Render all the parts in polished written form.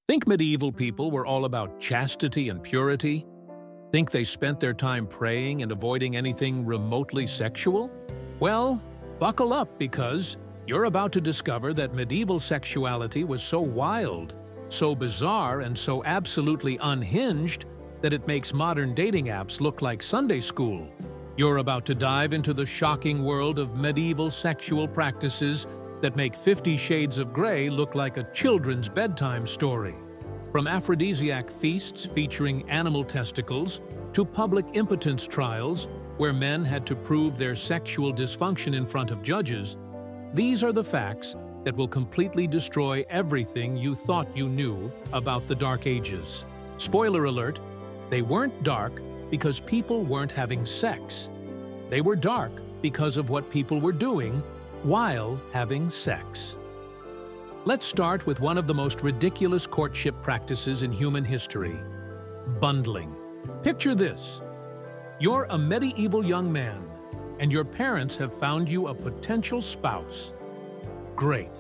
Think medieval people were all about chastity and purity? Think they spent their time praying and avoiding anything remotely sexual? Well, buckle up because you're about to discover that medieval sexuality was so wild, so bizarre, and so absolutely unhinged that it makes modern dating apps look like Sunday school. You're about to dive into the shocking world of medieval sexual practices that make 50 Shades of Grey look like a children's bedtime story. From aphrodisiac feasts featuring animal testicles to public impotence trials where men had to prove their sexual dysfunction in front of judges, these are the facts that will completely destroy everything you thought you knew about the Dark Ages. Spoiler alert, they weren't dark because people weren't having sex. They were dark because of what people were doing while having sex. Let's start with one of the most ridiculous courtship practices in human history: bundling. Picture this. You're a medieval young man, and your parents have found you a potential spouse. Great.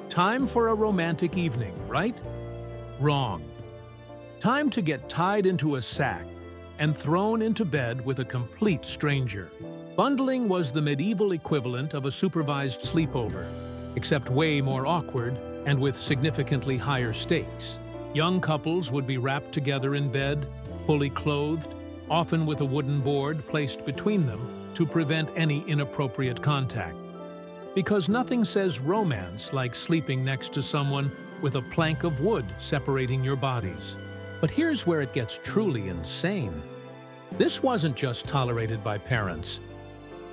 Time for a romantic evening, right? Wrong. Time to get tied into a sack and thrown into bed with a complete stranger. Bundling was the medieval equivalent of a supervised sleepover, except way more awkward and with significantly higher stakes. Young couples would be wrapped together in bed, fully clothed, often with a wooden board placed between them to prevent any inappropriate contact. Because nothing says romance like sleeping next to someone with a plank of wood separating your bodies. But here's where it gets truly insane. This wasn't just tolerated by parents.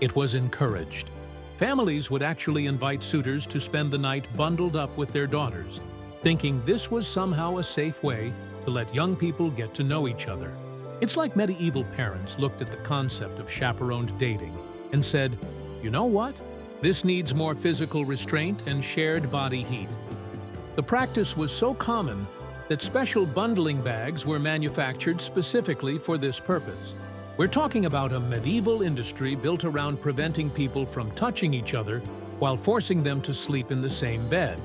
It was encouraged. Families would actually invite suitors to spend the night bundled up with their daughters, thinking this was somehow a safe way to let young people get to know each other. It's like medieval parents looked at the concept of chaperoned dating and said, you know what? This needs more physical restraint and shared body heat. The practice was so common that special bundling bags were manufactured specifically for this purpose. We're talking about a medieval industry built around preventing people from touching each other while forcing them to sleep in the same bed.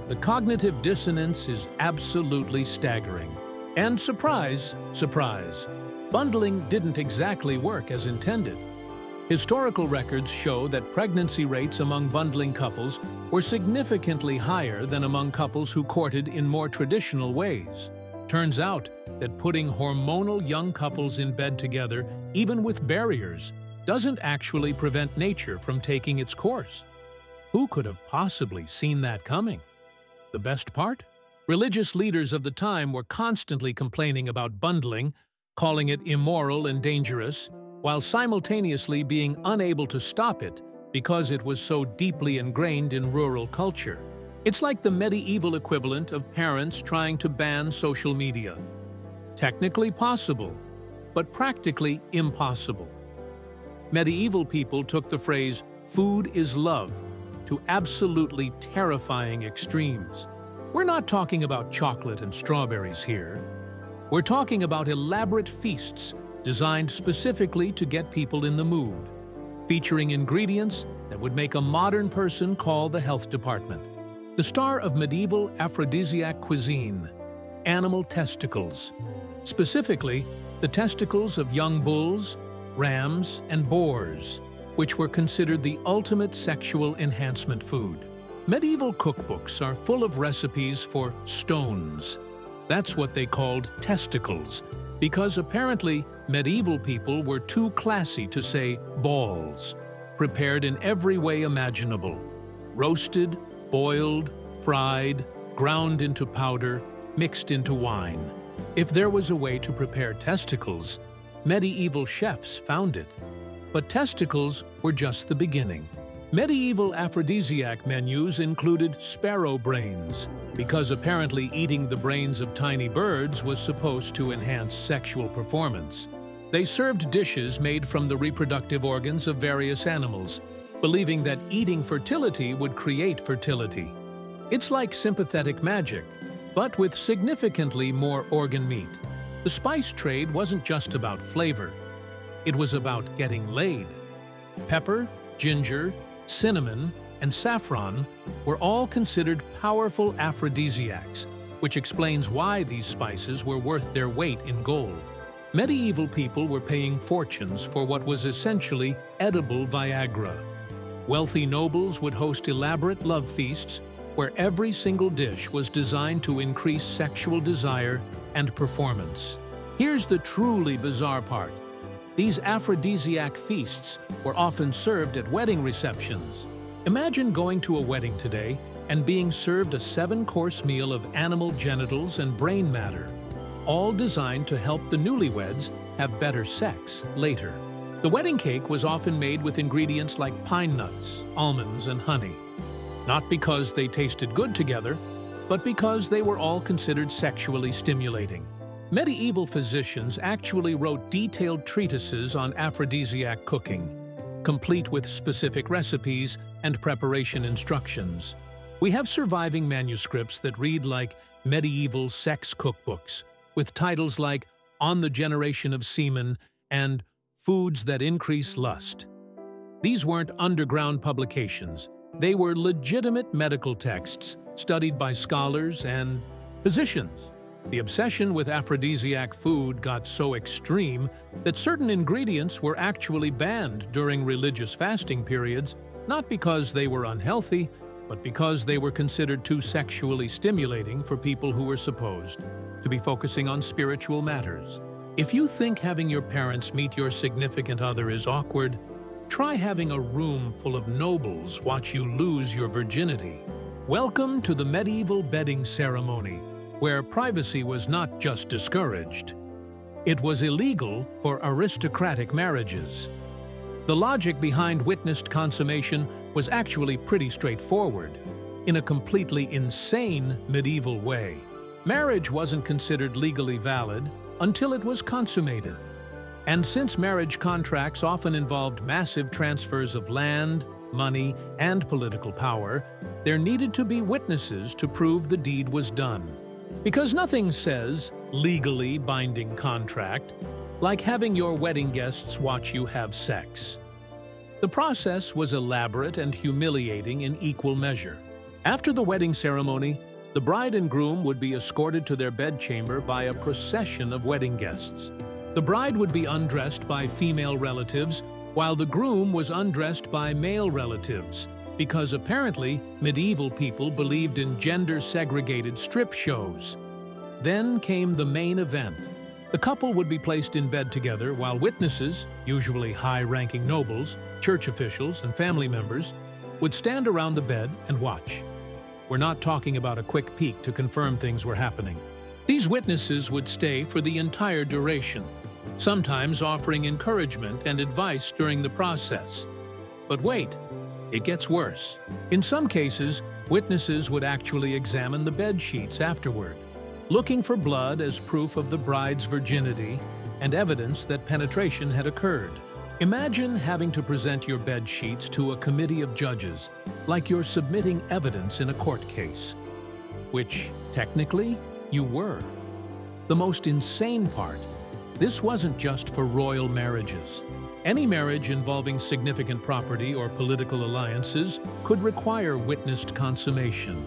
The cognitive dissonance is absolutely staggering. And surprise, surprise, bundling didn't exactly work as intended. Historical records show that pregnancy rates among bundling couples were significantly higher than among couples who courted in more traditional ways. Turns out that putting hormonal young couples in bed together, even with barriers, doesn't actually prevent nature from taking its course. Who could have possibly seen that coming? The best part? Religious leaders of the time were constantly complaining about bundling, calling it immoral and dangerous, while simultaneously being unable to stop it because it was so deeply ingrained in rural culture. It's like the medieval equivalent of parents trying to ban social media. Technically possible, but practically impossible. Medieval people took the phrase "food is love" to absolutely terrifying extremes. We're not talking about chocolate and strawberries here. We're talking about elaborate feasts designed specifically to get people in the mood, featuring ingredients that would make a modern person call the health department. The star of medieval aphrodisiac cuisine: animal testicles. Specifically, the testicles of young bulls, rams, and boars, which were considered the ultimate sexual enhancement food. Medieval cookbooks are full of recipes for stones. That's what they called testicles, because apparently medieval people were too classy to say balls, prepared in every way imaginable: roasted, boiled, fried, ground into powder, mixed into wine. If there was a way to prepare testicles, medieval chefs found it. But testicles were just the beginning. Medieval aphrodisiac menus included sparrow brains, because apparently eating the brains of tiny birds was supposed to enhance sexual performance. They served dishes made from the reproductive organs of various animals, believing that eating fertility would create fertility. It's like sympathetic magic, but with significantly more organ meat. The spice trade wasn't just about flavor. It was about getting laid. Pepper, ginger, cinnamon, and saffron were all considered powerful aphrodisiacs, which explains why these spices were worth their weight in gold. Medieval people were paying fortunes for what was essentially edible Viagra. Wealthy nobles would host elaborate love feasts where every single dish was designed to increase sexual desire and performance. Here's the truly bizarre part. These aphrodisiac feasts were often served at wedding receptions. Imagine going to a wedding today and being served a 7-course meal of animal genitals and brain matter, all designed to help the newlyweds have better sex later. The wedding cake was often made with ingredients like pine nuts, almonds, and honey, not because they tasted good together, but because they were all considered sexually stimulating. Medieval physicians actually wrote detailed treatises on aphrodisiac cooking, complete with specific recipes and preparation instructions. We have surviving manuscripts that read like medieval sex cookbooks, with titles like On the Generation of Semen and Foods That Increase Lust. These weren't underground publications. They were legitimate medical texts studied by scholars and physicians. The obsession with aphrodisiac food got so extreme that certain ingredients were actually banned during religious fasting periods, not because they were unhealthy, but because they were considered too sexually stimulating for people who were supposed to be focusing on spiritual matters. If you think having your parents meet your significant other is awkward, try having a room full of nobles watch you lose your virginity. Welcome to the medieval bedding ceremony, where privacy was not just discouraged. It was illegal for aristocratic marriages. The logic behind witnessed consummation was actually pretty straightforward, in a completely insane medieval way. Marriage wasn't considered legally valid until it was consummated. And since marriage contracts often involved massive transfers of land, money, and political power, there needed to be witnesses to prove the deed was done. Because nothing says legally binding contract like having your wedding guests watch you have sex. The process was elaborate and humiliating in equal measure. After the wedding ceremony, the bride and groom would be escorted to their bedchamber by a procession of wedding guests. The bride would be undressed by female relatives, while the groom was undressed by male relatives, because apparently medieval people believed in gender-segregated strip shows. Then came the main event. The couple would be placed in bed together while witnesses, usually high-ranking nobles, church officials, and family members, would stand around the bed and watch. We're not talking about a quick peek to confirm things were happening. These witnesses would stay for the entire duration, sometimes offering encouragement and advice during the process. But wait, it gets worse. In some cases, witnesses would actually examine the bed sheets afterward, looking for blood as proof of the bride's virginity and evidence that penetration had occurred. Imagine having to present your bed sheets to a committee of judges, like you're submitting evidence in a court case, which, technically, you were. The most insane part, this wasn't just for royal marriages. Any marriage involving significant property or political alliances could require witnessed consummation.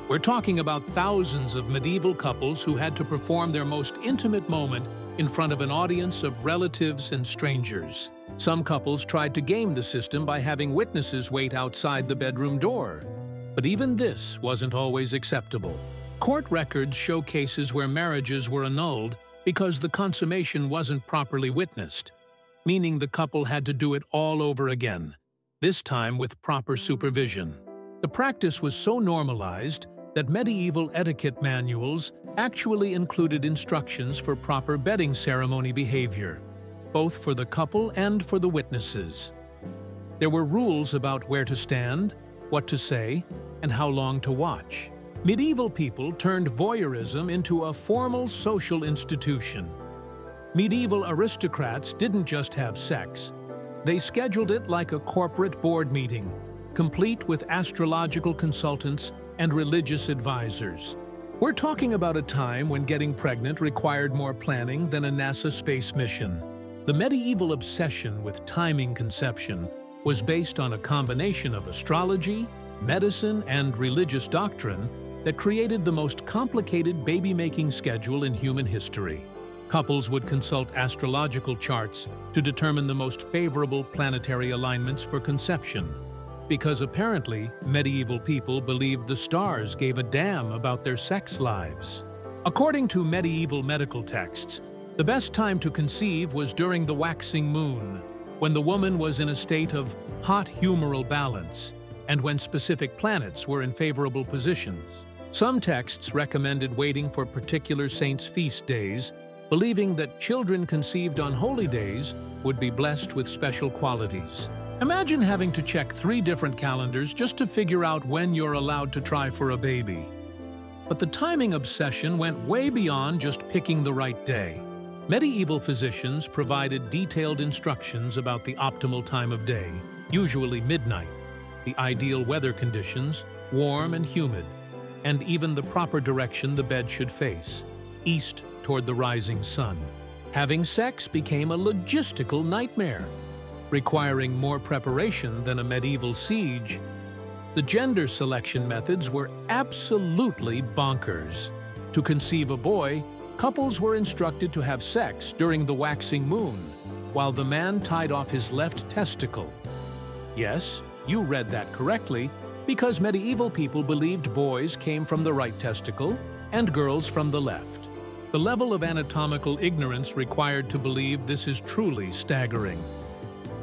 We're talking about thousands of medieval couples who had to perform their most intimate moment in front of an audience of relatives and strangers. Some couples tried to game the system by having witnesses wait outside the bedroom door. But even this wasn't always acceptable. Court records show cases where marriages were annulled because the consummation wasn't properly witnessed, meaning the couple had to do it all over again, this time with proper supervision. The practice was so normalized that medieval etiquette manuals actually included instructions for proper bedding ceremony behavior, both for the couple and for the witnesses. There were rules about where to stand, what to say, and how long to watch. Medieval people turned voyeurism into a formal social institution. Medieval aristocrats didn't just have sex. They scheduled it like a corporate board meeting, complete with astrological consultants and religious advisors. We're talking about a time when getting pregnant required more planning than a NASA space mission. The medieval obsession with timing conception was based on a combination of astrology, medicine, and religious doctrine that created the most complicated baby-making schedule in human history. Couples would consult astrological charts to determine the most favorable planetary alignments for conception, because apparently medieval people believed the stars gave a damn about their sex lives. According to medieval medical texts, the best time to conceive was during the waxing moon, when the woman was in a state of hot humoral balance, and when specific planets were in favorable positions. Some texts recommended waiting for particular saints' feast days, believing that children conceived on holy days would be blessed with special qualities. Imagine having to check 3 different calendars just to figure out when you're allowed to try for a baby. But the timing obsession went way beyond just picking the right day. Medieval physicians provided detailed instructions about the optimal time of day, usually midnight, the ideal weather conditions, warm and humid, and even the proper direction the bed should face, east toward the rising sun. Having sex became a logistical nightmare, requiring more preparation than a medieval siege. The gender selection methods were absolutely bonkers. To conceive a boy, couples were instructed to have sex during the waxing moon, while the man tied off his left testicle. Yes, you read that correctly, because medieval people believed boys came from the right testicle and girls from the left. The level of anatomical ignorance required to believe this is truly staggering.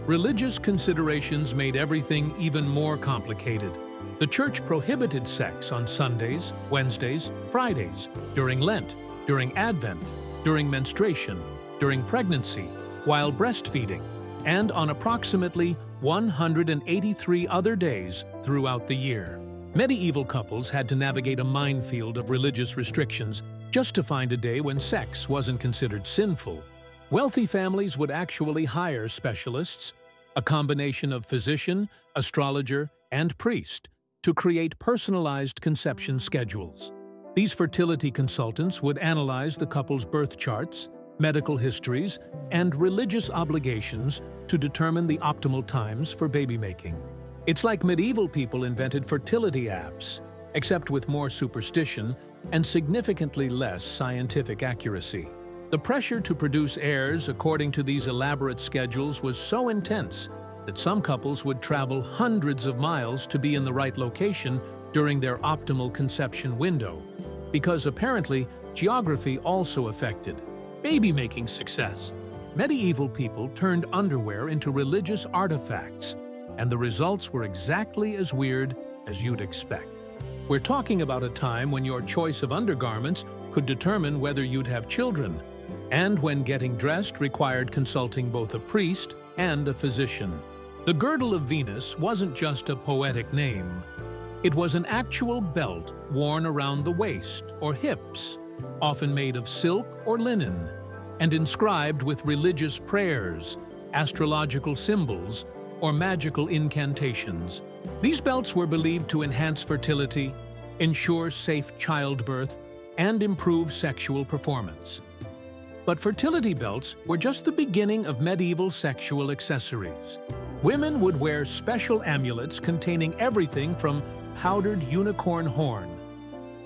Religious considerations made everything even more complicated. The church prohibited sex on Sundays, Wednesdays, Fridays, during Lent, during Advent, during menstruation, during pregnancy, while breastfeeding, and on approximately 183 other days throughout the year. Medieval couples had to navigate a minefield of religious restrictions just to find a day when sex wasn't considered sinful. Wealthy families would actually hire specialists, a combination of physician, astrologer, and priest, to create personalized conception schedules. These fertility consultants would analyze the couple's birth charts, medical histories, and religious obligations to determine the optimal times for baby making. It's like medieval people invented fertility apps, except with more superstition and significantly less scientific accuracy. The pressure to produce heirs according to these elaborate schedules was so intense that some couples would travel hundreds of miles to be in the right location during their optimal conception window, because apparently geography also affected baby-making success. Medieval people turned underwear into religious artifacts, and the results were exactly as weird as you'd expect. We're talking about a time when your choice of undergarments could determine whether you'd have children, and when getting dressed required consulting both a priest and a physician. The girdle of Venus wasn't just a poetic name. It was an actual belt worn around the waist or hips, often made of silk or linen, and inscribed with religious prayers, astrological symbols, or magical incantations. These belts were believed to enhance fertility, ensure safe childbirth, and improve sexual performance. But fertility belts were just the beginning of medieval sexual accessories. Women would wear special amulets containing everything from powdered unicorn horn,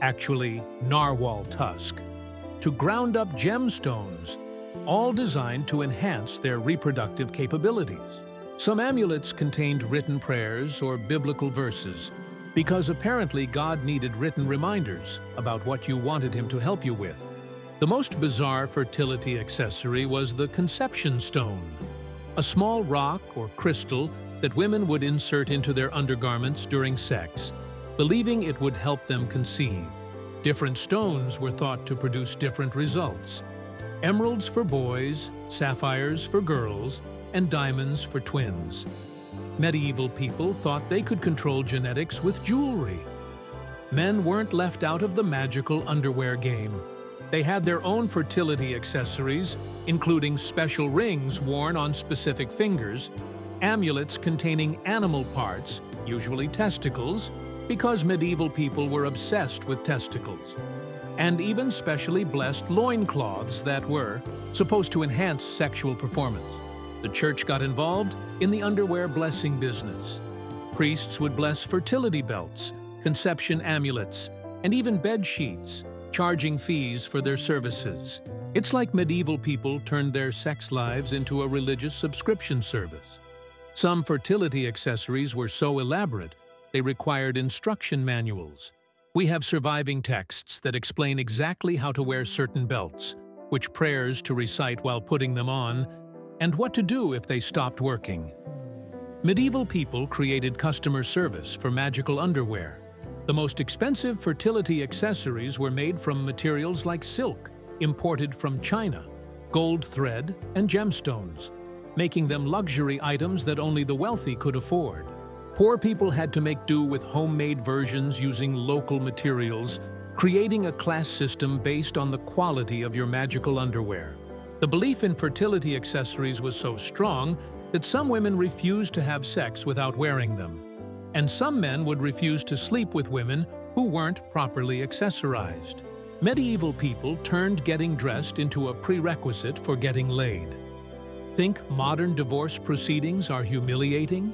actually narwhal tusk, to ground-up gemstones, all designed to enhance their reproductive capabilities. Some amulets contained written prayers or biblical verses, because apparently God needed written reminders about what you wanted Him to help you with. The most bizarre fertility accessory was the conception stone, a small rock or crystal that women would insert into their undergarments during sex, believing it would help them conceive. Different stones were thought to produce different results: emeralds for boys, sapphires for girls, and diamonds for twins. Medieval people thought they could control genetics with jewelry. Men weren't left out of the magical underwear game. They had their own fertility accessories, including special rings worn on specific fingers, amulets containing animal parts, usually testicles, because medieval people were obsessed with testicles, and even specially blessed loincloths that were supposed to enhance sexual performance. The church got involved in the underwear blessing business. Priests would bless fertility belts, conception amulets, and even bed sheets, charging fees for their services. It's like medieval people turned their sex lives into a religious subscription service. Some fertility accessories were so elaborate, they required instruction manuals. We have surviving texts that explain exactly how to wear certain belts, which prayers to recite while putting them on, and what to do if they stopped working. Medieval people created customer service for magical underwear. The most expensive fertility accessories were made from materials like silk, imported from China, gold thread, and gemstones, making them luxury items that only the wealthy could afford. Poor people had to make do with homemade versions using local materials, creating a class system based on the quality of your magical underwear. The belief in fertility accessories was so strong that some women refused to have sex without wearing them, and some men would refuse to sleep with women who weren't properly accessorized. Medieval people turned getting dressed into a prerequisite for getting laid. Think modern divorce proceedings are humiliating?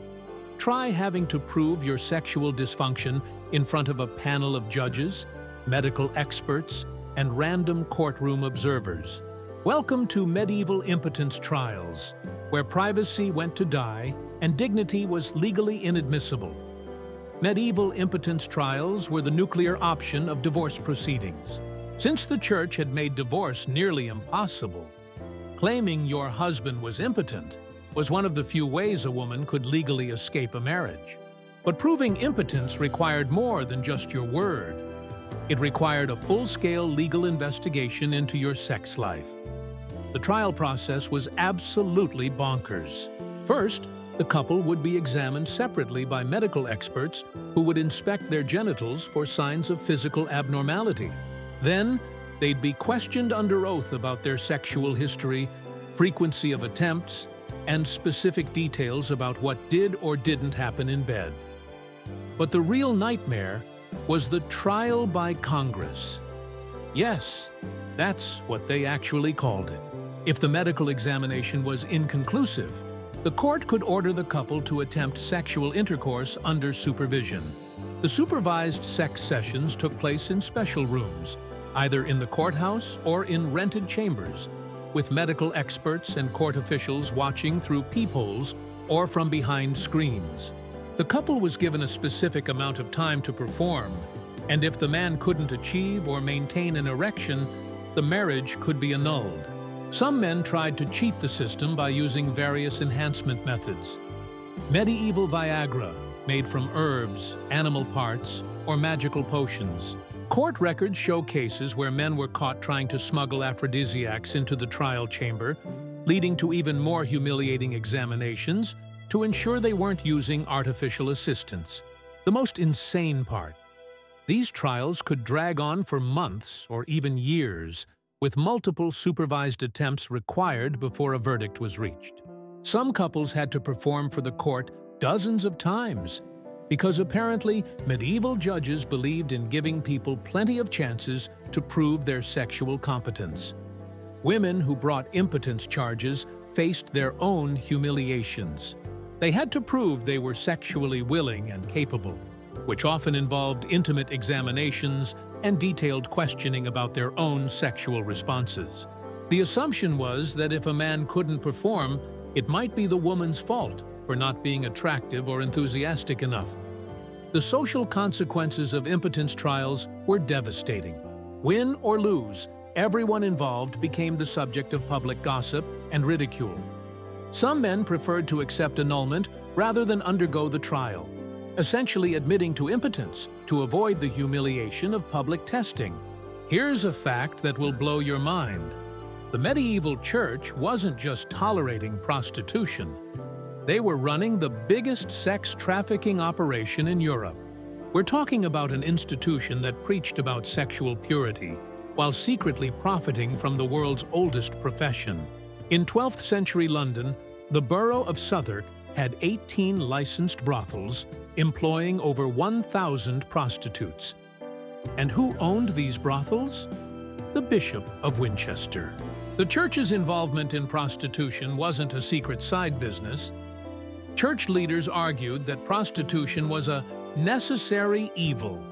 Try having to prove your sexual dysfunction in front of a panel of judges, medical experts, and random courtroom observers. Welcome to medieval impotence trials, where privacy went to die and dignity was legally inadmissible. Medieval impotence trials were the nuclear option of divorce proceedings. Since the church had made divorce nearly impossible, claiming your husband was impotent was one of the few ways a woman could legally escape a marriage. But proving impotence required more than just your word. It required a full-scale legal investigation into your sex life. The trial process was absolutely bonkers. First, the couple would be examined separately by medical experts who would inspect their genitals for signs of physical abnormality. Then, they'd be questioned under oath about their sexual history, frequency of attempts, and specific details about what did or didn't happen in bed. But the real nightmare was the trial by Congress. Yes, that's what they actually called it. If the medical examination was inconclusive, the court could order the couple to attempt sexual intercourse under supervision. The supervised sex sessions took place in special rooms, either in the courthouse or in rented chambers, with medical experts and court officials watching through peepholes or from behind screens. The couple was given a specific amount of time to perform, and if the man couldn't achieve or maintain an erection, the marriage could be annulled. Some men tried to cheat the system by using various enhancement methods. Medieval Viagra, made from herbs, animal parts, or magical potions. Court records show cases where men were caught trying to smuggle aphrodisiacs into the trial chamber, leading to even more humiliating examinations to ensure they weren't using artificial assistants. The most insane part: these trials could drag on for months or even years, with multiple supervised attempts required before a verdict was reached. Some couples had to perform for the court dozens of times, because apparently medieval judges believed in giving people plenty of chances to prove their sexual competence. Women who brought impotence charges faced their own humiliations. They had to prove they were sexually willing and capable, which often involved intimate examinations and detailed questioning about their own sexual responses. The assumption was that if a man couldn't perform, it might be the woman's fault for not being attractive or enthusiastic enough. The social consequences of impotence trials were devastating. Win or lose, everyone involved became the subject of public gossip and ridicule. Some men preferred to accept annulment rather than undergo the trial, essentially admitting to impotence to avoid the humiliation of public testing. Here's a fact that will blow your mind. The medieval church wasn't just tolerating prostitution. They were running the biggest sex trafficking operation in Europe. We're talking about an institution that preached about sexual purity while secretly profiting from the world's oldest profession. In 12th century London, the borough of Southwark had 18 licensed brothels employing over 1,000 prostitutes. And who owned these brothels? The Bishop of Winchester. The church's involvement in prostitution wasn't a secret side business. Church leaders argued that prostitution was a necessary evil.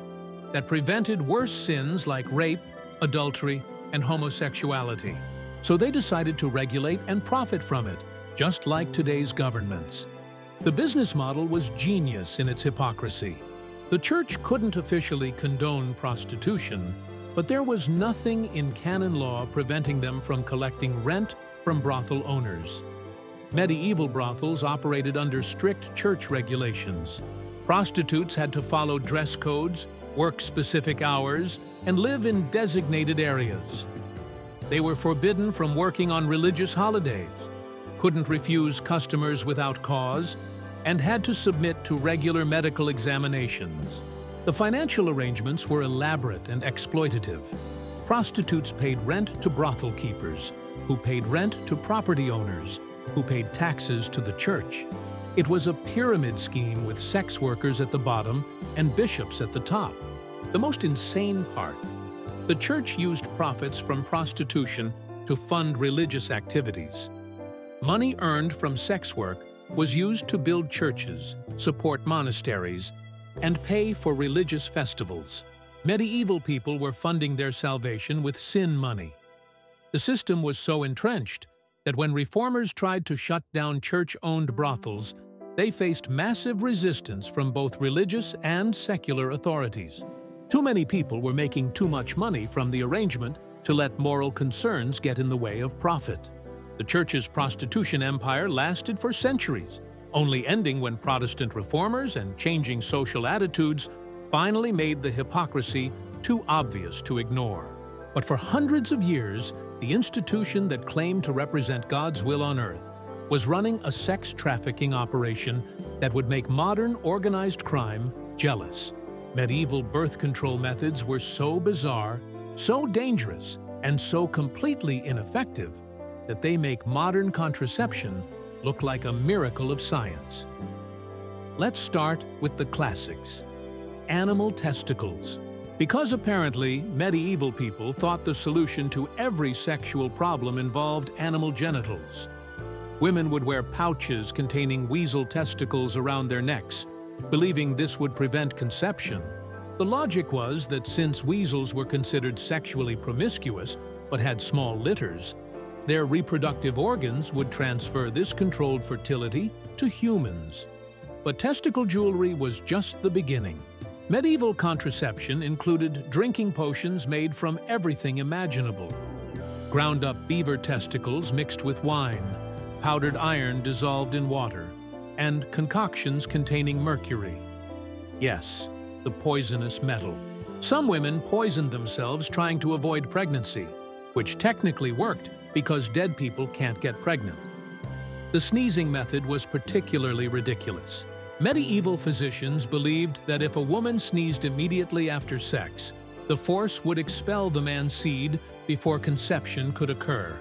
that prevented worse sins like rape, adultery, and homosexuality. So they decided to regulate and profit from it, just like today's governments. The business model was genius in its hypocrisy. The church couldn't officially condone prostitution, but there was nothing in canon law preventing them from collecting rent from brothel owners. Medieval brothels operated under strict church regulations. Prostitutes had to follow dress codes, work specific hours, and live in designated areas. They were forbidden from working on religious holidays, couldn't refuse customers without cause, and had to submit to regular medical examinations. The financial arrangements were elaborate and exploitative. Prostitutes paid rent to brothel keepers, who paid rent to property owners, who paid taxes to the church. It was a pyramid scheme with sex workers at the bottom and bishops at the top. The most insane part: the church used profits from prostitution to fund religious activities. Money earned from sex work was used to build churches, support monasteries, and pay for religious festivals. Medieval people were funding their salvation with sin money. The system was so entrenched that when reformers tried to shut down church-owned brothels, they faced massive resistance from both religious and secular authorities. Too many people were making too much money from the arrangement to let moral concerns get in the way of profit. The church's prostitution empire lasted for centuries, only ending when Protestant reformers and changing social attitudes finally made the hypocrisy too obvious to ignore. But for hundreds of years, the institution that claimed to represent God's will on earth was running a sex trafficking operation that would make modern organized crime jealous. Medieval birth control methods were so bizarre, so dangerous, and so completely ineffective that they make modern contraception look like a miracle of science. Let's start with the classics. Animal testicles. Because apparently medieval people thought the solution to every sexual problem involved animal genitals. Women would wear pouches containing weasel testicles around their necks, believing this would prevent conception. The logic was that since weasels were considered sexually promiscuous but had small litters, their reproductive organs would transfer this controlled fertility to humans. But testicle jewelry was just the beginning. Medieval contraception included drinking potions made from everything imaginable. Ground-up beaver testicles mixed with wine, powdered iron dissolved in water, and concoctions containing mercury. Yes, the poisonous metal. Some women poisoned themselves trying to avoid pregnancy, which technically worked because dead people can't get pregnant. The sneezing method was particularly ridiculous. Medieval physicians believed that if a woman sneezed immediately after sex, the force would expel the man's seed before conception could occur.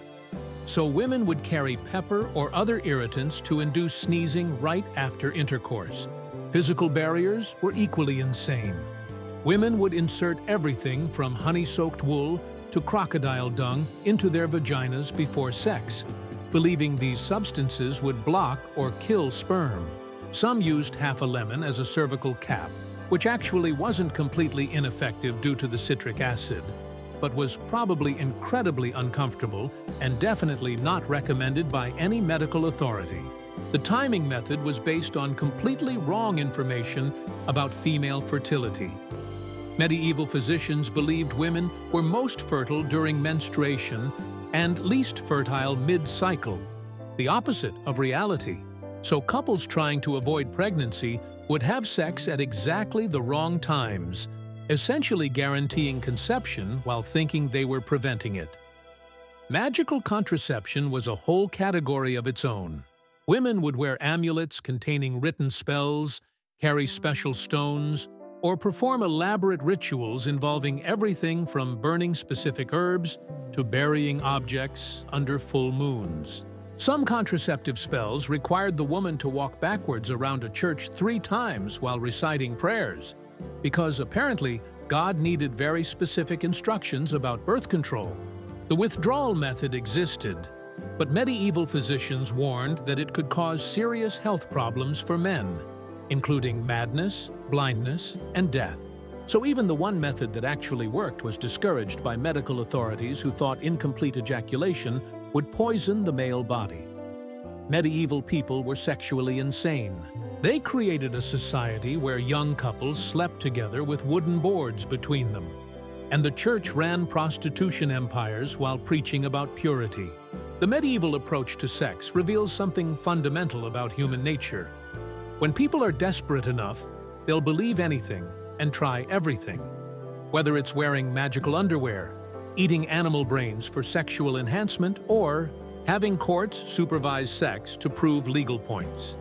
So women would carry pepper or other irritants to induce sneezing right after intercourse. Physical barriers were equally insane. Women would insert everything from honey-soaked wool to crocodile dung into their vaginas before sex, believing these substances would block or kill sperm. Some used half a lemon as a cervical cap, which actually wasn't completely ineffective due to the citric acid, but was probably incredibly uncomfortable and definitely not recommended by any medical authority. The timing method was based on completely wrong information about female fertility. Medieval physicians believed women were most fertile during menstruation and least fertile mid-cycle, the opposite of reality. So couples trying to avoid pregnancy would have sex at exactly the wrong times, essentially guaranteeing conception while thinking they were preventing it. Magical contraception was a whole category of its own. Women would wear amulets containing written spells, carry special stones, or perform elaborate rituals involving everything from burning specific herbs to burying objects under full moons. Some contraceptive spells required the woman to walk backwards around a church 3 times while reciting prayers, because apparently God needed very specific instructions about birth control. The withdrawal method existed, but medieval physicians warned that it could cause serious health problems for men, including madness, blindness, and death. So even the one method that actually worked was discouraged by medical authorities who thought incomplete ejaculation would poison the male body. Medieval people were sexually insane. They created a society where young couples slept together with wooden boards between them. And the church ran prostitution empires while preaching about purity. The medieval approach to sex reveals something fundamental about human nature. When people are desperate enough, they'll believe anything and try everything. Whether it's wearing magical underwear, eating animal brains for sexual enhancement, or having courts supervise sex to prove legal points.